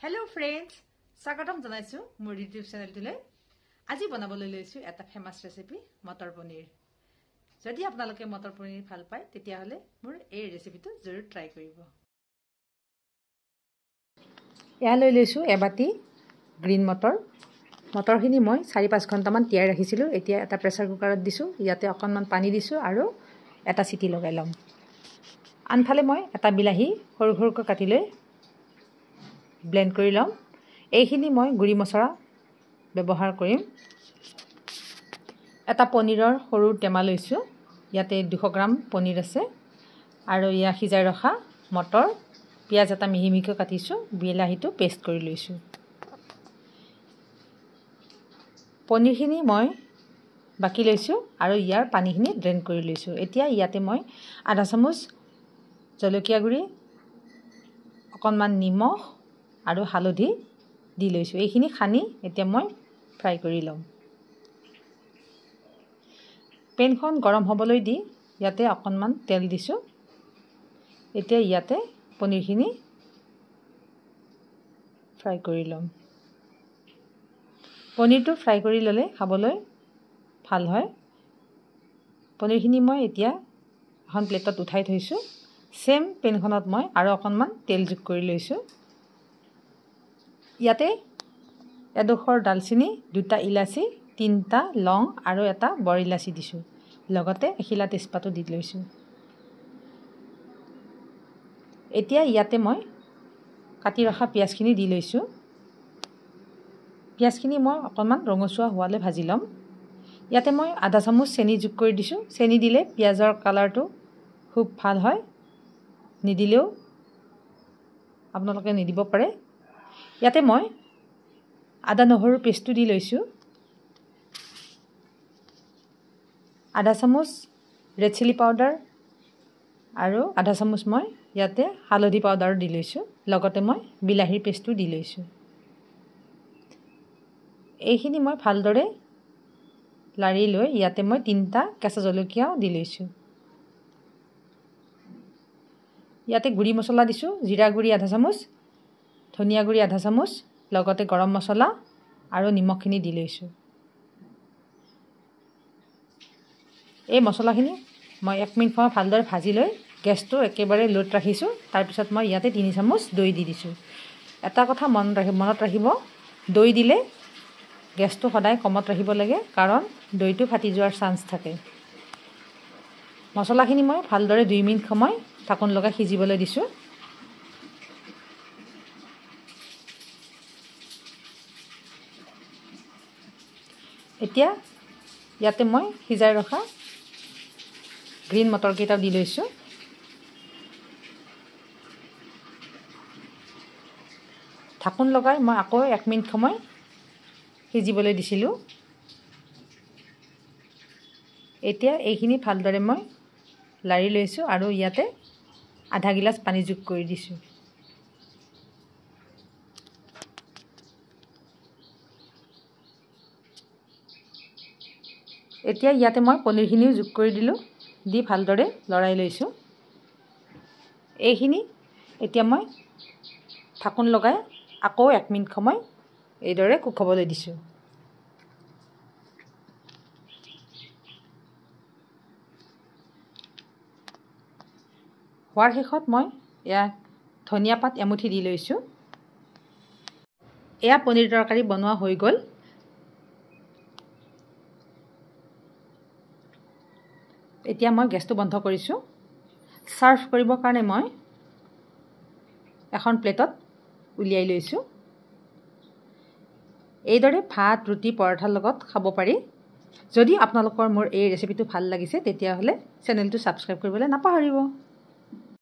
Hello friends, স্বাগতম জনাইছো মোৰ YouTube চেনেলটোলৈ। আজি বনাবলৈ লৈছো এটা ফেমাস ৰেচিপি মটৰ পনীৰ। যদি আপোনালোকে মটৰ পনীৰ ভাল পায় তেতিয়া হলে মোৰ এই ৰেচিপিটো জৰুৰ ট্ৰাই কৰিব। এয়া লৈ লৈছো এবাটি গ্ৰীণ মটৰ। মটৰখিনি মই 4-5 ঘণ্টা মান তিয়াই ৰাখিছিলো। এতিয়া এটা প্ৰেছাৰ কুকাৰত দিছো। ইয়াতে অকণমান পানী দিছো আৰু এটা সিটি লগাই লম। আনফালে মই এটা বিলাহী সৰু সৰুকৈ কাটি লৈ ব্লেন্ড কৰি লম। এইখিনি মই গুড়ি মছলা ব্যৱহাৰ কৰিম। এটা পনীৰৰ সৰু টেমা লৈছো। ইয়াতে 200 গ্ৰাম পনীৰ আছে আৰু ইয়া সিজাই ৰখা মটৰ, পিয়াজ এটা মিহি মিহিকৈ কাটিছো, বিলাহীটো পেষ্ট কৰি লৈছো। পনীৰখিনি মই বাকি লৈছো আৰু ইয়াৰ পানীখিনি ড্ৰেইন কৰি লৈছো। এতিয়া ইয়াতে মই আধা চামুচ জলকীয়া গুড়ি, অকণমান নিমখ আৰু হালধি দি লৈছো। এইখিনি খানি এতিয়া মই ফ্ৰাই কৰি লম। পেনখন গৰম হ'বলৈ দি ইয়াতে অকণমান তেল দিছো। এতিয়া ইয়াতে পনীৰখিনি ফ্ৰাই কৰি লম। পনীৰটো ফ্ৰাই কৰি ললে খাবলৈ ভাল হয়। পনীৰখিনি মই এতিয়া এখন প্লেটত উঠাই থৈছো। সেম পেনখনত মই আৰু অকণমান তেল যোগ কৰি লৈছো। ইয়াতে এডোখৰ ডালচিনি, 2টা ইলাচি, 3টা লং আৰু এটা বৰ ইলাচি দিছো। লগতে এখিলা তেজপাতো দি লৈছো। এতিয়া ইয়াতে মই কাটি ৰখা পিয়াজখিনি দি লৈছো। পিয়াজখিনি মই অকণমান ৰঙচুৱা হোৱালৈ ভাজি লম। ইয়াতে মই আধা চামুচ চেনি যোগ কৰি দিছো। চেনি দিলে পিয়াজৰ কালাৰটো খুব ভাল হয়। নিদিলেও আপোনালোকে নিদিব পাৰে। ইয়াতে মই আদা নহৰু পেষ্টটো দি লৈছো। আধা চামুচ ৰেড চিলি পাউডাৰ আৰু আধা চামুচ মই ইয়াতে হালধি পাউডাৰ দি লৈছো। লগতে মই বিলাহীৰ পেষ্টটো দি লৈছো। এইখিনি মই ভালদৰে লাৰি লৈ ইয়াতে মই 3টা কেঁচা জলকীয়া দি লৈছো। ইয়াতে গুড়ি মছলা দিছো। জিৰা গুড়ি আধা চামুচ, ধনিয়া গুড়ি আধা চামুচ, লগতে গৰম মছলা আৰু নিমখখিনি দি লৈছো। এই মছলাখিনি মই 1 মিনিট সময় ভালদৰে ভাজি লৈ গেছটো একেবাৰে লোত ৰাখিছো। তাৰ পিছত মই ইয়াতে 3 চামুচ দৈ দি দিছো। এটা কথা মনত ৰাখিব, দৈ দিলে গেছটো সদায় কমত ৰাখিব লাগে, কাৰণ দৈটো ফাটি যোৱাৰ চান্স থাকে। মছলাখিনি মই ভালদৰে 2 মিনিট সময় ঢাকন লগাই সিজিবলৈ দিছো। এতিয়া ইয়াতে মই সিজাই ৰখা গ্ৰীণ মটৰ কেইটা দি লৈছো। ঢাকন লগাই মই আকৌ 1 মিনিট সময় সিজিবলৈ দিছিলো। এতিয়া এইখিনি ভালদৰে মই লাৰি লৈছো আৰু ইয়াতে আধা গিলাচ পানী যোগ কৰি দিছো। এতিয়া ইয়াতে মই পনীৰখিনিও যোগ কৰি দিলো, দি ভালদৰে লৰাই লৈছো। এইখিনি এতিয়া মই ঢাকন লগাই আকৌ 1 মিনিট সময় এইদৰে কুক হ'বলৈ দিছো। হোৱাৰ শেষত মই এয়া ধনিয়া পাত এমুঠি দি লৈছো। এয়া পনীৰ তৰকাৰী বনোৱা হৈ গ'ল। এতিয়া মই গেছটো বন্ধ কৰিছো। সাৰ্ভ কৰিবৰ কাৰণে মই এখন প্লেটত উলিয়াই লৈছো। এইদৰে ভাত, ৰুটি, পৰঠাৰ লগত খাব পাৰি। যদি আপোনালোকৰ মোৰ এই ৰেচিপিটো ভাল লাগিছে তেতিয়াহ'লে চেনেলটো সাবস্ক্ৰাইব কৰিবলৈ নাপাহৰিব।